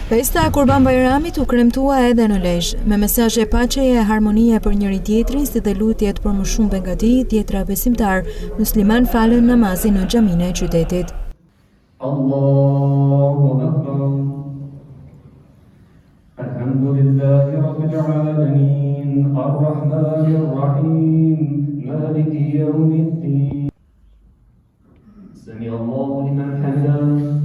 Festa e Kurban Bajramit u kremtua edhe në Lezhë, me mesazhe paqeje e harmonie për njëri tjetrin, si dhe lutjet për më shumë begati, tjetra besimtar, musliman falën namazin në xhaminë e qytetit. Allahu Akbar. Alhamdulillahi Rabbil Alamin, Ar-Rahmanir Rahim, Maliki Yawmiddin. Sami Allahu liman hamidah.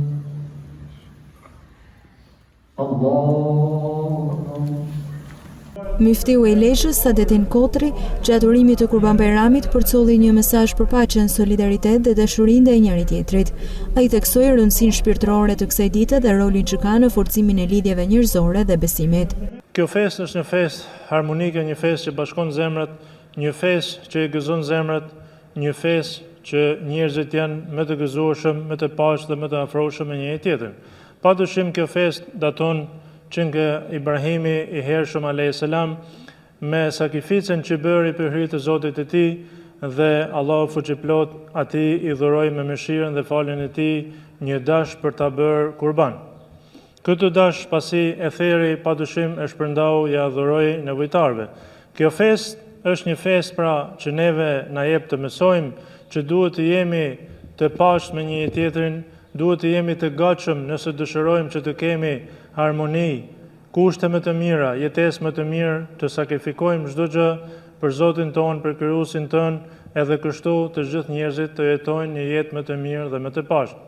Muftiu i Lezhës Saadettin Kotri, gjatë urimit të Kurban Bajramit, përcolli një mesazh për paqen, solidaritet dhe dashurinë ndaj njëri tjetrit. Ai theksoi rëndësinë shpirtërore të kësaj dite dhe rolin që ka në forcimin e lidhjeve njerëzore dhe besimit. Kjo festë është një festë harmonike, një festë që bashkon zemrat, një festë që e gëzon zemrat, një festë që njerëzit janë më të gëzueshëm, më të paqë dhe më të afroheshëm me njëri tjetrin. Padyshim kjo festë daton që nga Ibrahimi i hershëm a.s. me sakrificën që bëri për hir të Zotit të tij, dhe Allahu fuqiplot atij i dhuroi me mëshirën dhe faljen e tij një dash për ta bërë kurban. Këtë dash pasi e theri, padyshim e shpërndau, ja dhuroi nevojtarëve. Kjo festë është një festë pra që neve na jep të mësojmë që duhet të jemi të paqë me njëri tjetrin, duhet të jemi të gatshëm nëse dëshirojmë që të kemi harmoni, kushte më të mira, jetesë më të mirë, të sakrifikojmë çdo gjë për Zotin ton, për Krijuesin ton, edhe kështu të gjithë njerëzit të jetojnë një jetë më të mirë dhe më të paqë.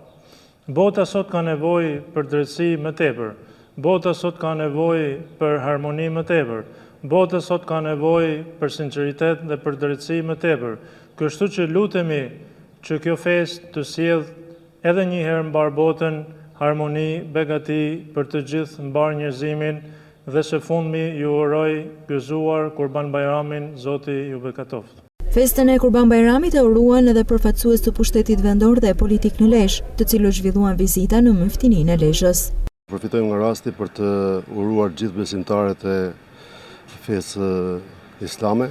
Bota sot ka nevojë për drejtësi më tepër. Bota sot ka nevojë për harmoni më tepër. Bota sot ka nevojë për sinqeritet dhe për drejtësi më tepër. Kështu që lutemi që kjo festë të sjellë edhe një herë mbar botën harmoni, begati për të gjithë mbar njerëzimin, dhe së fundmi ju uroj gëzuar Kurban Bajramin, Zoti ju bekatoft. Festën e Kurban Bajramit e uruan edhe përfaqësues të pushtetit vendor dhe politik në Lezhë, të cilët zhvilluan vizita në Myftininë e Lezhës. Përfitojmë nga rasti për të uruar gjithë besimtarët e fesë islame,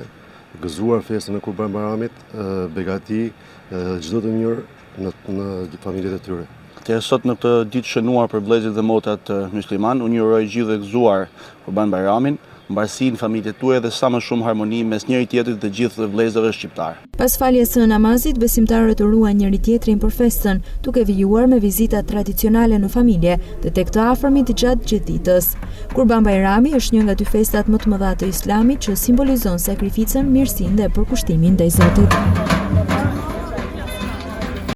gëzuar festën e Kurban Bajramit, begati çdo të mirë në familjet e tyre. Sot në këtë ditë shënuar për vëllezërit dhe motrat musliman, unë ju uroj gjithë dhe gëzuar Kurban Bajramin, mbarësinë familjet tuaja dhe sa më shumë harmoni mes njëri tjetrit dhe gjithë vëllezërve shqiptar. Pas faljes së namazit, besimtarët uruan njëri tjetrin për festën, duke vijuar me vizita tradicionale në familje dhe tek të afërmit gjatë gjithë ditës. Kurban Bajrami është një nga dy festat më të mëdha të Islamit që simbolizon sakrificën, mirësinë dhe përkushtimin ndaj Zotit.